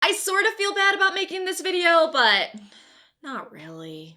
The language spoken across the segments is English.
I sort of feel bad about making this video, but not really.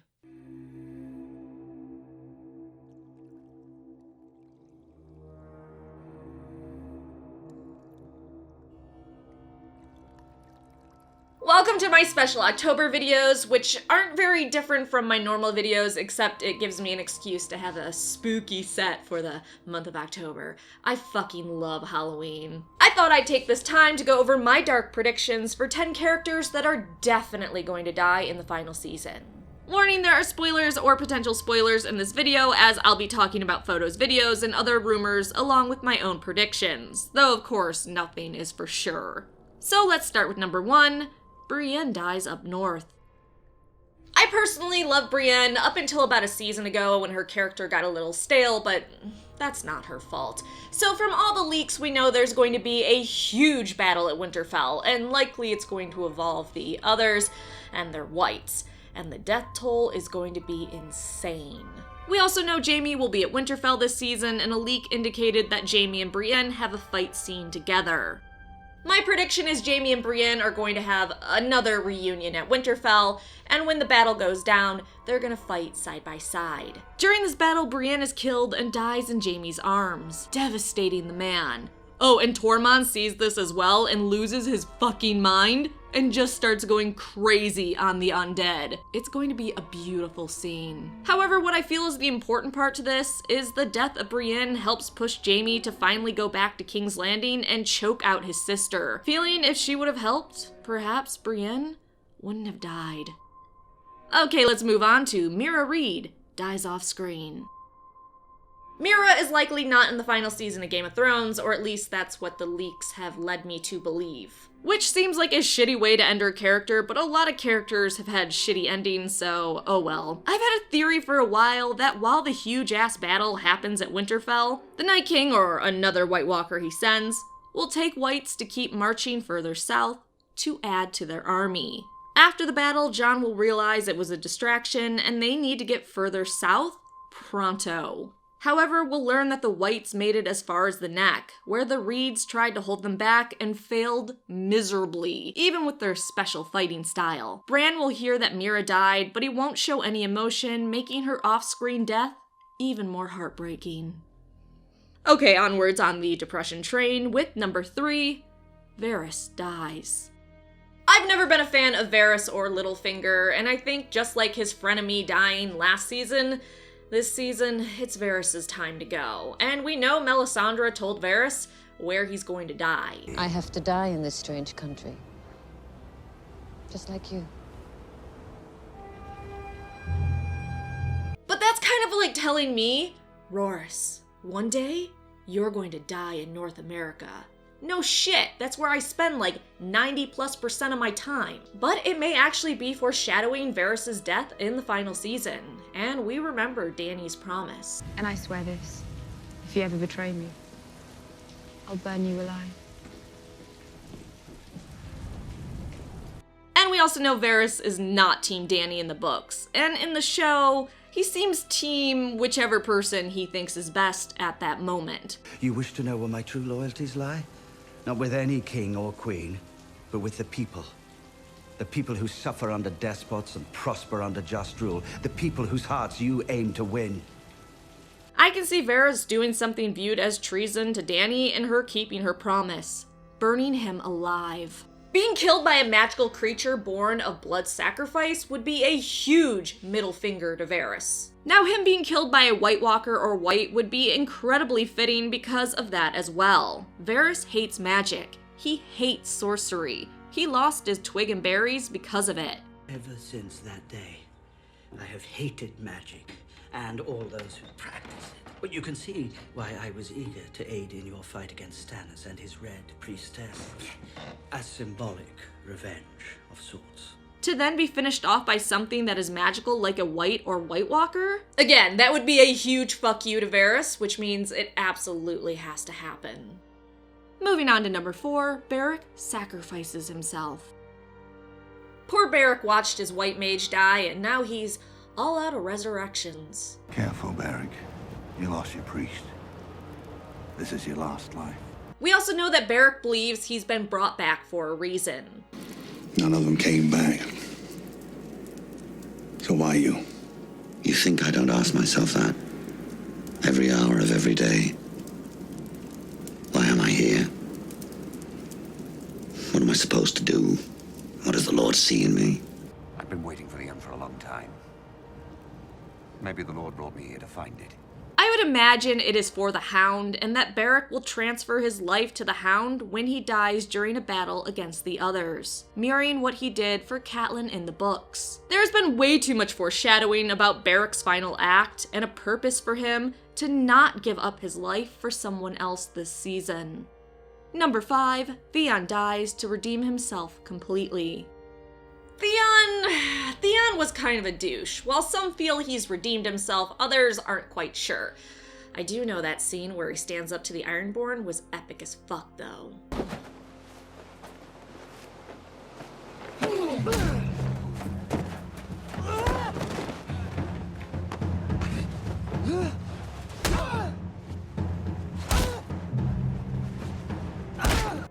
Welcome to my special October videos, which aren't very different from my normal videos, except it gives me an excuse to have a spooky set for the month of October. I fucking love Halloween. I thought I'd take this time to go over my dark predictions for 10 characters that are definitely going to die in the final season. Warning, there are spoilers or potential spoilers in this video, as I'll be talking about photos, videos, and other rumors along with my own predictions, though of course nothing is for sure. So let's start with number 1. Brienne dies up north. I personally love Brienne up until about a season ago when her character got a little stale, but that's not her fault. So from all the leaks, we know there's going to be a huge battle at Winterfell, and likely it's going to involve the others and their whites, and the death toll is going to be insane. We also know Jaime will be at Winterfell this season, and a leak indicated that Jaime and Brienne have a fight scene together. My prediction is Jaime and Brienne are going to have another reunion at Winterfell, and when the battle goes down, they're gonna fight side by side. During this battle, Brienne is killed and dies in Jaime's arms, devastating the man. Oh, and Tormund sees this as well and loses his fucking mind and just starts going crazy on the undead. It's going to be a beautiful scene. However, what I feel is the important part to this is the death of Brienne helps push Jaime to finally go back to King's Landing and choke out his sister. Feeling if she would have helped, perhaps Brienne wouldn't have died. Okay, let's move on to Meera Reed dies off screen. Meera is likely not in the final season of Game of Thrones, or at least that's what the leaks have led me to believe. Which seems like a shitty way to end her character, but a lot of characters have had shitty endings, so oh well. I've had a theory for a while that while the huge-ass battle happens at Winterfell, the Night King, or another White Walker he sends, will take whites to keep marching further south to add to their army. After the battle, Jon will realize it was a distraction, and they need to get further south pronto. However, we'll learn that the whites made it as far as the neck, where the Reeds tried to hold them back and failed miserably, even with their special fighting style. Bran will hear that Meera died, but he won't show any emotion, making her off-screen death even more heartbreaking. Okay, onwards on the depression train with number 3, Varys dies. I've never been a fan of Varys or Littlefinger, and I think just like his frenemy dying last season, this season, it's Varys' time to go, and we know Melisandre told Varys where he's going to die. I have to die in this strange country. Just like you. But that's kind of like telling me, Rorys, one day, you're going to die in North America. No shit, that's where I spend like 90+% of my time. But it may actually be foreshadowing Varys' death in the final season, and we remember Dany's promise. And I swear this, if you ever betray me, I'll burn you alive. And we also know Varys is not Team Dany in the books, and in the show, he seems team whichever person he thinks is best at that moment. You wish to know where my true loyalties lie? Not with any king or queen, but with the people. The people who suffer under despots and prosper under just rule. The people whose hearts you aim to win. I can see Varys doing something viewed as treason to Dany and her keeping her promise, burning him alive. Being killed by a magical creature born of blood sacrifice would be a huge middle finger to Varys. Now, him being killed by a White Walker or White would be incredibly fitting because of that as well. Varys hates magic. He hates sorcery. He lost his twig and berries because of it. Ever since that day, I have hated magic and all those who practice it. But you can see why I was eager to aid in your fight against Stannis and his Red Priestess. A symbolic revenge of sorts. To then be finished off by something that is magical like a White or White Walker? Again, that would be a huge fuck you to Varys, which means it absolutely has to happen. Moving on to number 4, Beric sacrifices himself. Poor Beric watched his white mage die, and now he's all out of resurrections. Careful, Beric. You lost your priest. This is your last life. We also know that Beric believes he's been brought back for a reason. None of them came back. So why you? You think I don't ask myself that? Every hour of every day. Why am I here? What am I supposed to do? What does the Lord see in me? I've been waiting for the end for a long time. Maybe the Lord brought me here to find it. I would imagine it is for the Hound, and that Beric will transfer his life to the Hound when he dies during a battle against the others, mirroring what he did for Catelyn in the books. There's been way too much foreshadowing about Beric's final act, and a purpose for him to not give up his life for someone else this season. Number 5, Theon dies to redeem himself completely. Theon was kind of a douche. While some feel he's redeemed himself, others aren't quite sure. I do know that scene where he stands up to the Ironborn was epic as fuck, though.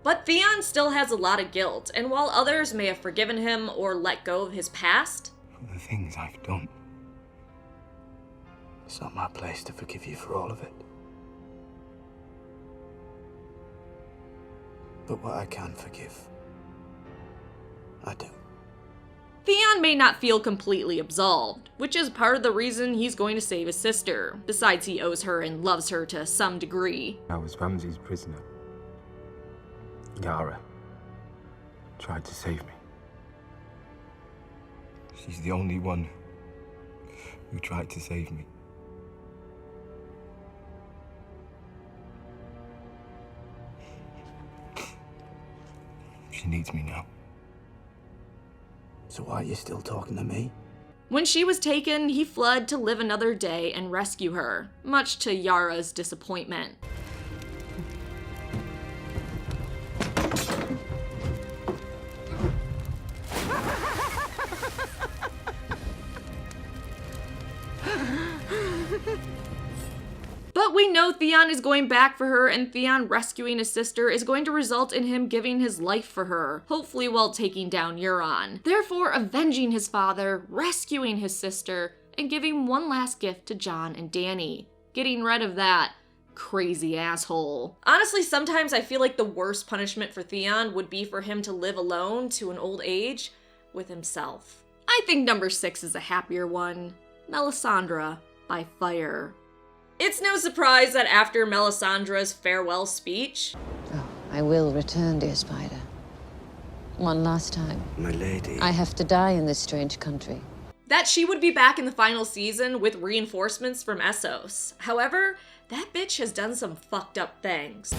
But Theon still has a lot of guilt, and while others may have forgiven him or let go of his past, the things I've done, it's not my place to forgive you for all of it. But what I can forgive, I do. Theon may not feel completely absolved, which is part of the reason he's going to save his sister, besides he owes her and loves her to some degree. I was Ramsay's prisoner. Yara tried to save me. She's the only one who tried to save me. She needs me now. So why are you still talking to me? When she was taken, he fled to live another day and rescue her, much to Yara's disappointment. But we know Theon is going back for her, and Theon rescuing his sister is going to result in him giving his life for her, hopefully while taking down Euron. Therefore, avenging his father, rescuing his sister, and giving one last gift to Jon and Dany, getting rid of that crazy asshole. Honestly, sometimes I feel like the worst punishment for Theon would be for him to live alone to an old age with himself. I think number 6 is a happier one. Melisandre by fire. It's no surprise that after Melisandre's farewell speech, Oh, I will return, dear Spider. One last time. My lady. I have to die in this strange country. that she would be back in the final season with reinforcements from Essos. However, that bitch has done some fucked up things.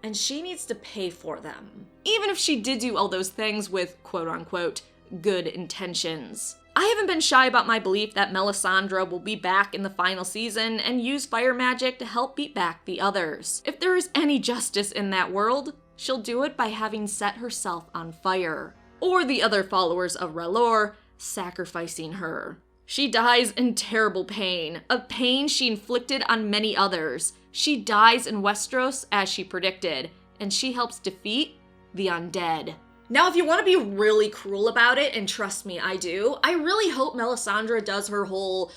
And she needs to pay for them. Even if she did do all those things with quote-unquote good intentions. I haven't been shy about my belief that Melisandre will be back in the final season and use fire magic to help beat back the others. If there is any justice in that world, she'll do it by having set herself on fire. Or the other followers of R'hllor sacrificing her. She dies in terrible pain, a pain she inflicted on many others. She dies in Westeros as she predicted, and she helps defeat the undead. Now, if you want to be really cruel about it, and trust me, I do, I really hope Melisandre does her whole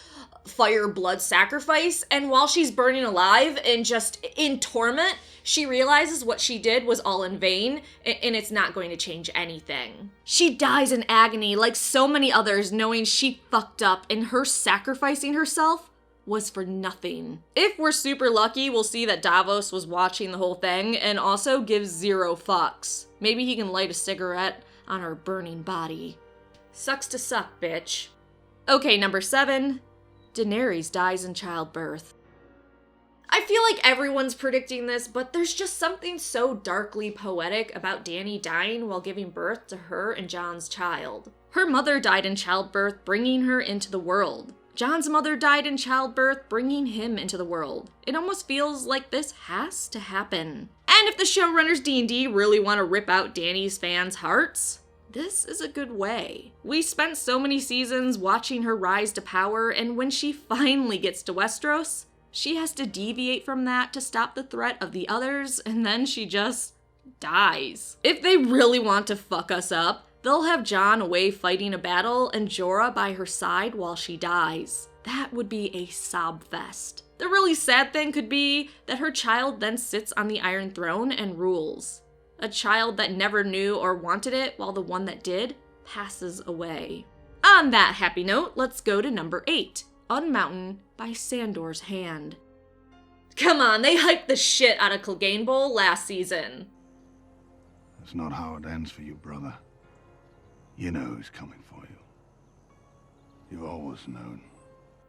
fire blood sacrifice, and while she's burning alive and just in torment, she realizes what she did was all in vain, and it's not going to change anything. She dies in agony like so many others, knowing she fucked up, and her sacrificing herself was for nothing. If we're super lucky, we'll see that Davos was watching the whole thing and also gives zero fucks. Maybe he can light a cigarette on her burning body. Sucks to suck, bitch. Okay, number 7. Daenerys dies in childbirth. I feel like everyone's predicting this, but there's just something so darkly poetic about Dany dying while giving birth to her and Jon's child. Her mother died in childbirth, bringing her into the world. Jon's mother died in childbirth, bringing him into the world. It almost feels like this has to happen. And if the showrunners D&D really want to rip out Dany's fans' hearts, this is a good way. We spent so many seasons watching her rise to power, and when she finally gets to Westeros, she has to deviate from that to stop the threat of the others, and then she just dies. If they really want to fuck us up, they'll have Jon away fighting a battle and Jorah by her side while she dies. That would be a sob fest. The really sad thing could be that her child then sits on the Iron Throne and rules. A child that never knew or wanted it, while the one that did passes away. On that happy note, let's go to number 8, Unmountain by Sandor's Hand. Come on, they hyped the shit out of Clegane last season. That's not how it ends for you, brother. You know who's coming for you. You've always known.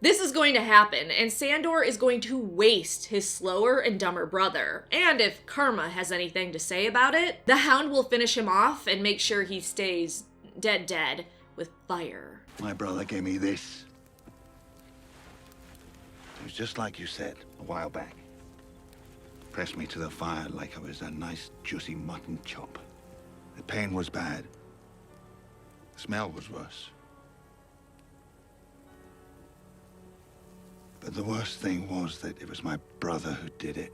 This is going to happen, and Sandor is going to waste his slower and dumber brother. And if Karma has anything to say about it, the Hound will finish him off and make sure he stays dead with fire. My brother gave me this. It was just like you said a while back. Pressed me to the fire like I was a nice, juicy mutton chop. The pain was bad. The smell was worse. But the worst thing was that it was my brother who did it.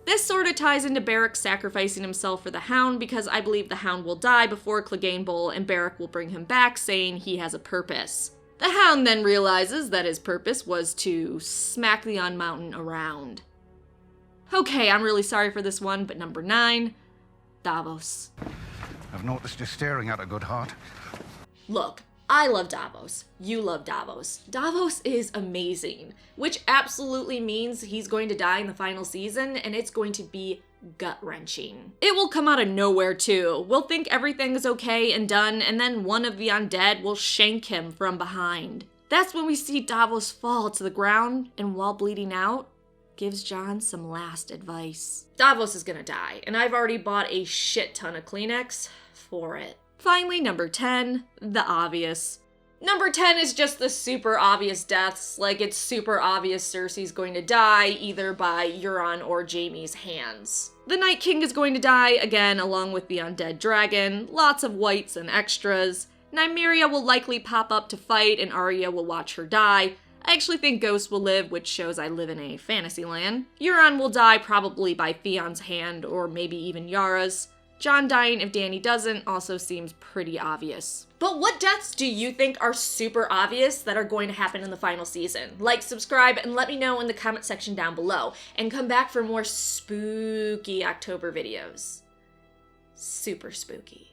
This sort of ties into Beric sacrificing himself for the Hound, because I believe the Hound will die before Clegane and Beric will bring him back, saying he has a purpose. The Hound then realizes that his purpose was to smack the Unmountain around. Okay, I'm really sorry for this one, but number 9, Davos. I've noticed you staring at a good heart. Look, I love Davos. You love Davos. Davos is amazing, which absolutely means he's going to die in the final season, and it's going to be gut-wrenching. It will come out of nowhere, too. We'll think everything is okay and done, and then one of the undead will shank him from behind. That's when we see Davos fall to the ground, and while bleeding out, gives Jon some last advice. Davos is gonna die, and I've already bought a shit ton of Kleenex for it. Finally, number 10, the obvious. Number 10 is just the super obvious deaths, like it's super obvious Cersei's going to die either by Euron or Jaime's hands. The Night King is going to die, again, along with the undead dragon, lots of whites and extras. Nymeria will likely pop up to fight and Arya will watch her die. I actually think Ghost will live, which shows I live in a fantasy land. Euron will die probably by Theon's hand or maybe even Yara's. Jon dying if Dany doesn't also seems pretty obvious. But what deaths do you think are super obvious that are going to happen in the final season? Like, subscribe, and let me know in the comment section down below. And come back for more spooky October videos. Super spooky.